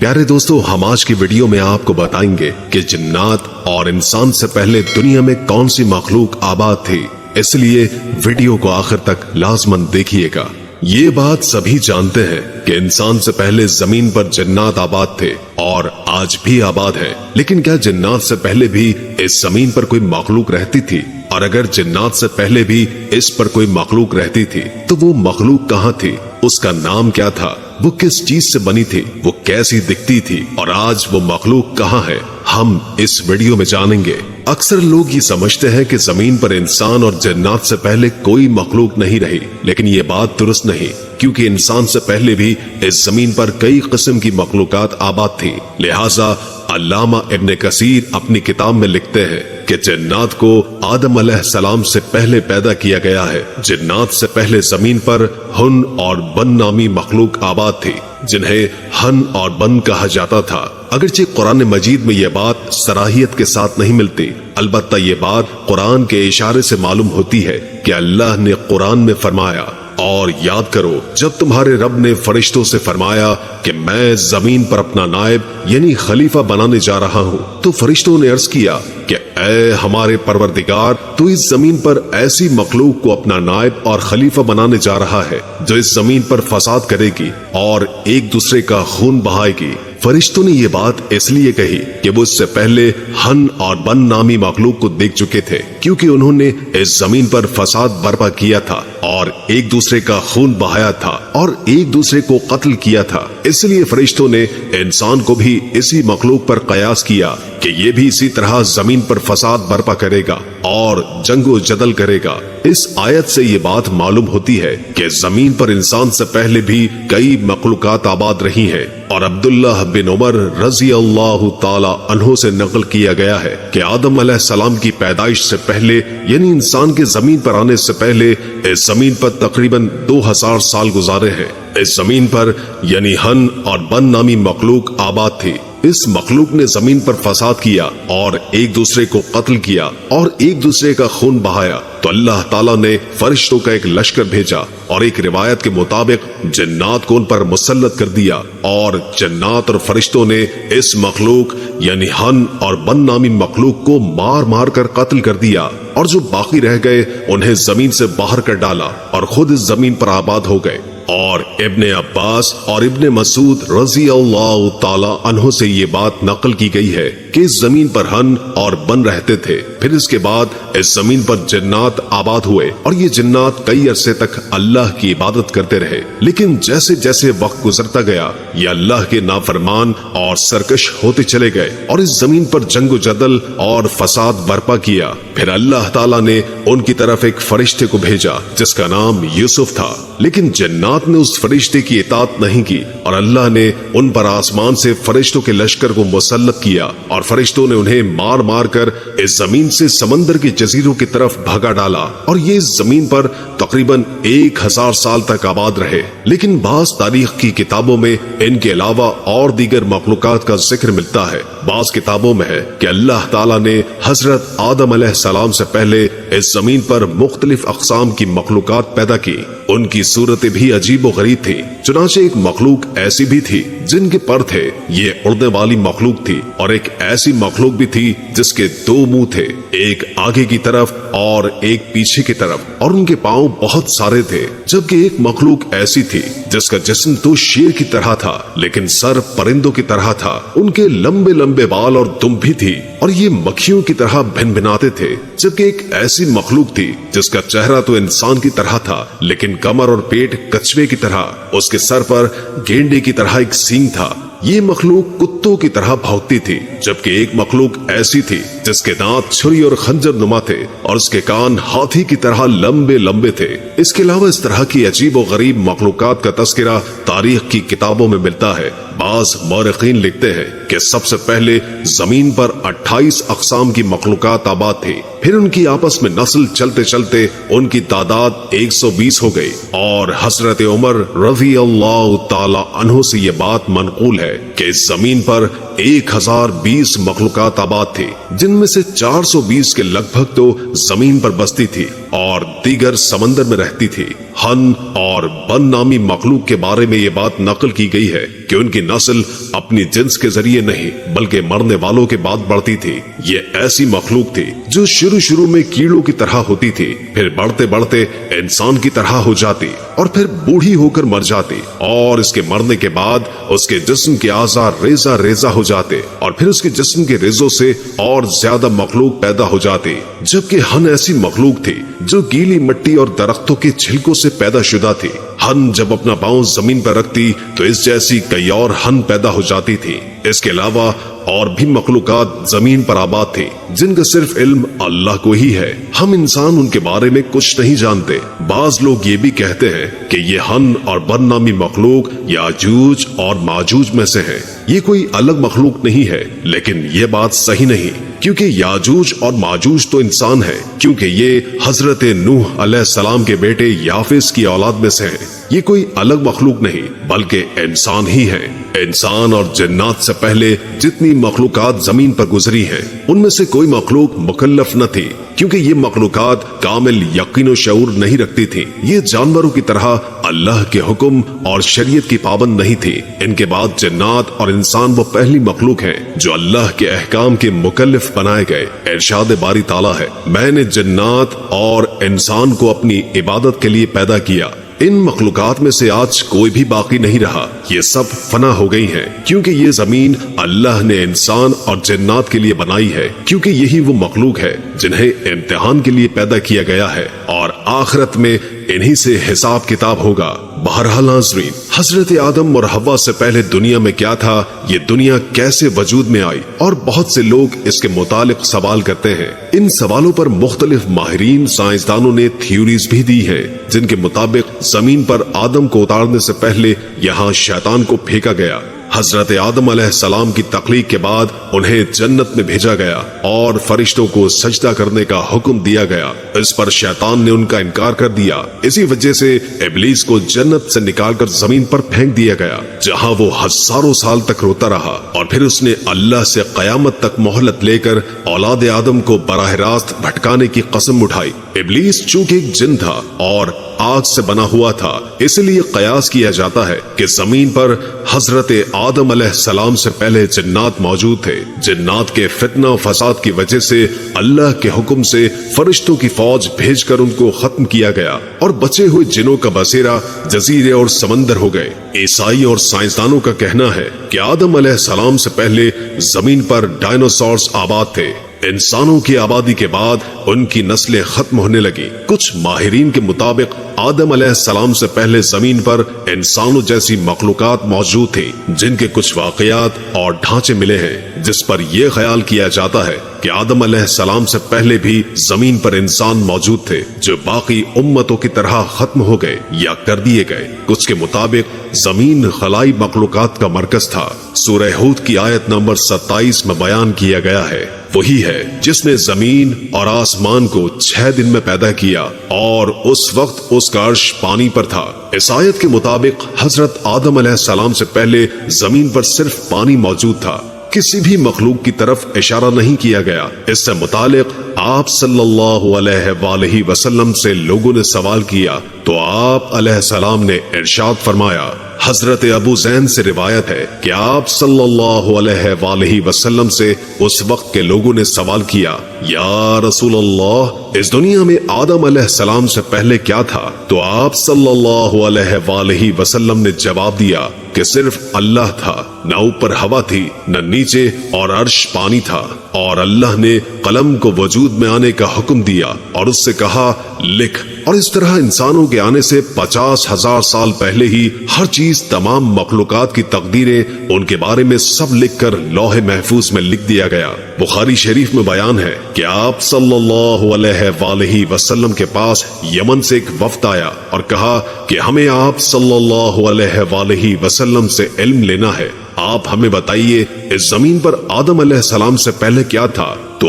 پیارے دوستو، ہم آج کی ویڈیو میں آپ کو بتائیں گے کہ جنات اور انسان سے پہلے دنیا میں کون سی مخلوق آباد تھی، اس لیے ویڈیو کو آخر تک لازماً دیکھیے گا۔ یہ بات سبھی جانتے ہیں کہ انسان سے پہلے زمین پر جنات آباد تھے اور آج بھی آباد ہے، لیکن کیا جنات سے پہلے بھی اس زمین پر کوئی مخلوق رہتی تھی؟ اور اگر جنات سے پہلے بھی اس پر کوئی مخلوق رہتی تھی تو وہ مخلوق کہاں تھی؟ اس کا نام کیا تھا؟ وہ کس چیز سے بنی تھی؟ وہ کیسی دکھتی تھی؟ اور آج وہ مخلوق کہاں ہے؟ ہم اس ویڈیو میں جانیں گے۔ اکثر لوگ یہ سمجھتے ہیں کہ زمین پر انسان اور جنات سے پہلے کوئی مخلوق نہیں رہی، لیکن یہ بات درست نہیں، کیونکہ انسان سے پہلے بھی اس زمین پر کئی قسم کی مخلوقات آباد تھی۔ لہٰذا علامہ ابن کثیر اپنی کتاب میں لکھتے ہیں کہ جنات کو آدم علیہ السلام سے پہلے پیدا کیا گیا ہے۔ جنات سے پہلے زمین پر ہن اور بن نامی مخلوق آباد تھی، جنہیں ہن اور بن کہا جاتا تھا۔ اگرچہ قرآن مجید میں یہ بات صراحت کے ساتھ نہیں ملتی، البتہ یہ بات قرآن کے اشارے سے معلوم ہوتی ہے کہ اللہ نے قرآن میں فرمایا، اور یاد کرو جب تمہارے رب نے فرشتوں سے فرمایا کہ میں زمین پر اپنا نائب یعنی خلیفہ بنانے جا رہا ہوں، تو فرشتوں نے عرض کیا کہ اے ہمارے پروردگار، تو اس زمین پر ایسی مخلوق کو اپنا نائب اور خلیفہ بنانے جا رہا ہے جو اس زمین پر فساد کرے گی اور ایک دوسرے کا خون بہائے گی۔ فرشتوں نے یہ بات اس لیے کہی کہ وہ اس سے پہلے ہن اور بن نامی مخلوق کو دیکھ چکے تھے، کیونکہ انہوں نے اس زمین پر فساد برپا کیا تھا اور ایک دوسرے کا خون بہایا تھا اور ایک دوسرے کو قتل کیا تھا۔ اس لیے فرشتوں نے انسان کو بھی اسی مخلوق پر قیاس کیا کہ یہ بھی اسی طرح زمین پر فساد برپا کرے گا اور جنگ و جدل کرے گا۔ اس آیت سے یہ بات معلوم ہوتی ہے کہ زمین پر انسان سے پہلے بھی کئی مخلوقات آباد رہی ہیں، اور عبداللہ بن عمر رضی اللہ تعالی عنہ سے نقل کیا گیا ہے کہ آدم علیہ السلام کی پیدائش سے پہلے یعنی انسان کے زمین پر آنے سے پہلے اس زمین پر تقریباً 2000 سال گزارے ہیں۔ اس زمین پر یعنی ہن اور بن نامی مخلوق آباد تھی۔ اس مخلوق نے زمین پر فساد کیا اور ایک دوسرے کو قتل کیا اور ایک دوسرے کا خون بہایا، تو اللہ تعالیٰ نے فرشتوں کا ایک لشکر بھیجا اور ایک روایت کے مطابق جنات کو ان پر مسلط کر دیا، اور جنات اور فرشتوں نے اس مخلوق یعنی ہن اور بن نامی مخلوق کو مار مار کر قتل کر دیا، اور جو باقی رہ گئے انہیں زمین سے باہر کر ڈالا اور خود اس زمین پر آباد ہو گئے۔ اور ابن عباس اور ابن مسعود رضی اللہ تعالی عنہ سے یہ بات نقل کی گئی ہے کہ اس زمین پر ہن اور بن رہتے تھے، پھر اس کے بعد اس زمین پر جنات آباد ہوئے، اور یہ جنات کئی عرصے تک اللہ کی عبادت کرتے رہے، لیکن جیسے جیسے وقت گزرتا گیا یہ اللہ کے نافرمان اور سرکش ہوتے چلے گئے اور اس زمین پر جنگ و جدل اور فساد برپا کیا۔ پھر اللہ تعالیٰ نے ان کی طرف ایک فرشتے کو بھیجا جس کا نام یوسف تھا، لیکن جنات نے اس فرشتے کی اطاعت نہیں کی، اور اللہ نے ان پر آسمان سے فرشتوں کے لشکر کو مسلط کیا، اور فرشتوں نے انہیں مار مار کر اس زمین سے سمندر کے جزیروں کی طرف بھگا ڈالا، اور یہ اس زمین پر تقریباً 1000 سال تک آباد رہے۔ لیکن بعض تاریخ کی کتابوں میں ان کے علاوہ اور دیگر مخلوقات کا ذکر ملتا ہے۔ بعض کتابوں میں ہے کہ اللہ تعالیٰ نے حضرت آدم علیہ السلام سے پہلے اس زمین پر مختلف اقسام کی مخلوقات پیدا کی، ان کی صورتیں بھی عجیب و غریب تھی۔ چنانچہ ایک مخلوق ایسی بھی تھی جن کے پر تھے، یہ اڑنے والی مخلوق تھی، اور ایک ایسی مخلوق بھی تھی جس کے 2 منہ تھے، ایک آگے کی طرف اور ایک پیچھے کی طرف، اور ان کے پاؤں بہت سارے تھے۔ جبکہ ایک مخلوق ایسی تھی جس کا جسم تو شیر کی طرح تھا لیکن سر پرندوں کی طرح تھا، ان کے لمبے لمبے بال اور دم بھی تھی، اور یہ مکھیوں کی طرح بھن بھناتے تھے۔ جبکہ ایک ایسی مخلوق تھی جس کا چہرہ تو انسان کی طرح تھا لیکن کمر اور پیٹ کچھوے کی طرح، اس کے سر پر گینڈے کی طرح ایک سینگ تھا۔ یہ مخلوق کتوں کی طرح بھونکتی تھی۔ جبکہ ایک مخلوق ایسی تھی جس کے دانت چھری اور خنجر نما تھے اور اس کے کان ہاتھی کی طرح لمبے لمبے تھے۔ اس کے علاوہ اس طرح کی عجیب و غریب مخلوقات کا تذکرہ تاریخ کی کتابوں میں ملتا ہے۔ بعض مورخین لکھتے ہیں کہ سب سے پہلے زمین پر 28 اقسام کی مخلوقات آباد تھی، پھر ان کی آپس میں نسل چلتے چلتے ان کی تعداد 120 ہو گئی، اور حضرت عمر رضی اللہ تعالی عنہ سے یہ بات منقول ہے کہ اس زمین پر 1020 مخلوقات آباد تھی، جن میں سے 420 کے لگ بھگ تو زمین پر بستی تھی اور دیگر سمندر میں رہتی تھی۔ ہن اور بن نامی مخلوق کے بارے میں یہ بات نقل کی گئی ہے کہ ان کی نسل اپنی جنس کے ذریعے نہیں بلکہ مرنے والوں کے بعد بڑھتی تھی۔ یہ ایسی مخلوق تھی جو شروع میں کیڑوں کی طرح ہوتی تھی، پھر بڑھتے بڑھتے انسان کی طرح ہو جاتی اور پھر بوڑھی ہو کر مر جاتی، اور اس کے مرنے کے بعد اس کے جسم کے اعضاء ریزہ ریزہ ہو جاتے، اور پھر اس کے جسم کے ریزوں سے اور زیادہ مخلوق پیدا ہو جاتی۔ جبکہ ہن ایسی مخلوق تھی جو گیلی مٹی اور درختوں کے چھلکوں سے پیدا شدہ تھی۔ ہن جب اپنا پاؤں زمین پر رکھتی تو اس جیسی کئی اور ہن پیدا ہو جاتی تھی۔ اس کے علاوہ اور بھی مخلوقات زمین پر آباد تھی جن کا صرف علم اللہ کو ہی ہے، ہم انسان ان کے بارے میں کچھ نہیں جانتے۔ بعض لوگ یہ بھی کہتے ہیں کہ یہ ہن اور بن نامی مخلوق یاجوج اور ماجوج میں سے ہیں، یہ کوئی الگ مخلوق نہیں ہے، لیکن یہ بات صحیح نہیں، کیونکہ یاجوج اور ماجوج تو انسان ہیں، کیونکہ یہ حضرت نوح علیہ السلام کے بیٹے یافس کی اولاد میں سے ہیں۔ یہ کوئی الگ مخلوق نہیں بلکہ انسان ہی ہیں۔ انسان اور جنات سے پہلے جتنی مخلوقات زمین پر گزری ہیں ان میں سے کوئی مخلوق مکلف نہ تھی، کیونکہ یہ مخلوقات کامل یقین و شعور نہیں رکھتی تھی۔ یہ جانوروں کی طرح اللہ کے حکم اور شریعت کی پابند نہیں تھی۔ ان کے بعد جنات اور انسان وہ پہلی مخلوق ہیں جو اللہ کے احکام کے مکلف بنائے گئے۔ ارشاد باری تعالیٰ ہے، میں نے جنات اور انسان کو اپنی عبادت کے لیے پیدا کیا۔ ان مخلوقات میں سے آج کوئی بھی باقی نہیں رہا، یہ سب فنا ہو گئی ہیں، کیونکہ یہ زمین اللہ نے انسان اور جنات کے لیے بنائی ہے، کیونکہ یہی وہ مخلوق ہے جنہیں امتحان کے لیے پیدا کیا گیا ہے، اور آخرت میں انہی سے حساب کتاب ہوگا۔ بہرحال ناظرین، حضرت آدم اور حوا سے پہلے دنیا میں کیا تھا، یہ دنیا کیسے وجود میں آئی، اور بہت سے لوگ اس کے متعلق سوال کرتے ہیں۔ ان سوالوں پر مختلف ماہرین سائنسدانوں نے تھیوریز بھی دی ہیں، جن کے مطابق زمین پر آدم کو اتارنے سے پہلے یہاں شیطان کو پھینکا گیا۔ حضرت آدم علیہ السلام کی تخلیق کے بعد انہیں جنت میں بھیجا گیا اور فرشتوں کو سجدہ کرنے کا حکم دیا گیا۔ اس پر شیطان نے ان کا انکار کر دیا، اسی وجہ سے ابلیس کو جنت سے نکال کر زمین پر پھینک دیا گیا، جہاں وہ ہزاروں سال تک روتا رہا، اور پھر اس نے اللہ سے قیامت تک مہلت لے کر اولاد آدم کو براہ راست بھٹکانے کی قسم اٹھائی۔ ابلیس چونکہ ایک جن تھا اور آگ سے بنا ہوا تھا، اس لیے قیاس کیا جاتا ہے کہ زمین پر حضرت آدم علیہ السلام سے پہلے جنات موجود تھے۔ جنات کے فتنہ و فساد کی وجہ سے اللہ کے حکم سے فرشتوں کی فوج بھیج کر ان کو ختم کیا گیا، اور بچے ہوئے جنوں کا بسیرا جزیرے اور سمندر ہو گئے۔ عیسائی اور سائنسدانوں کا کہنا ہے کہ آدم علیہ السلام سے پہلے زمین پر ڈائنوسورز آباد تھے۔ انسانوں کی آبادی کے بعد ان کی نسلیں ختم ہونے لگی۔ کچھ ماہرین کے مطابق آدم علیہ السلام سے پہلے زمین پر انسانوں جیسی مخلوقات موجود تھی، جن کے کچھ واقعات اور ڈھانچے ملے ہیں، جس پر یہ خیال کیا جاتا ہے کہ آدم علیہ السلام سے پہلے بھی زمین پر انسان موجود تھے، جو باقی امتوں کی طرح ختم ہو گئے یا کر دیے گئے۔ کچھ کے مطابق زمین خلائی مخلوقات کا مرکز تھا۔ سورہ ہود کی آیت نمبر 27 میں بیان کیا گیا ہے، وہی ہے جس نے زمین اور آسمان کو 6 دن میں پیدا کیا، اور اس وقت اس کا عرش پانی پر تھا۔ اس آیت کے مطابق حضرت آدم علیہ السلام سے پہلے زمین پر صرف پانی موجود تھا، کسی بھی مخلوق کی طرف اشارہ نہیں کیا گیا۔ اس سے متعلق آپ صلی اللہ علیہ وآلہ وسلم سے لوگوں نے سوال کیا تو آپ علیہ السلام نے ارشاد فرمایا۔ حضرت ابو زین سے روایت ہے کہ آپ صلی اللہ علیہ وآلہ وسلم سے اس وقت کے لوگوں نے سوال کیا، یا رسول اللہ، اس دنیا میں آدم علیہ السلام سے پہلے کیا تھا؟ تو آپ صلی اللہ علیہ وآلہ وسلم نے جواب دیا کہ صرف اللہ تھا، نہ اوپر ہوا تھی نہ نیچے، اور عرش پانی تھا، اور اللہ نے قلم کو وجود میں آنے کا حکم دیا اور اس سے کہا لکھ، اور اس طرح انسانوں کے آنے سے 50,000 سال پہلے ہی ہر چیز، تمام مخلوقات کی تقدیریں، ان کے بارے میں سب لکھ کر لوح محفوظ میں لکھ دیا گیا۔ بخاری شریف میں بیان ہے کہ آپ صلی اللہ علیہ وآلہ وسلم کے پاس یمن سے ایک وفد آیا اور کہا کہ ہمیں آپ صلی اللہ علیہ وآلہ وسلم سے علم لینا ہے، آپ ہمیں بتائیے اس زمین پر آدم علیہ السلام سے پہلے کیا تھا؟ تو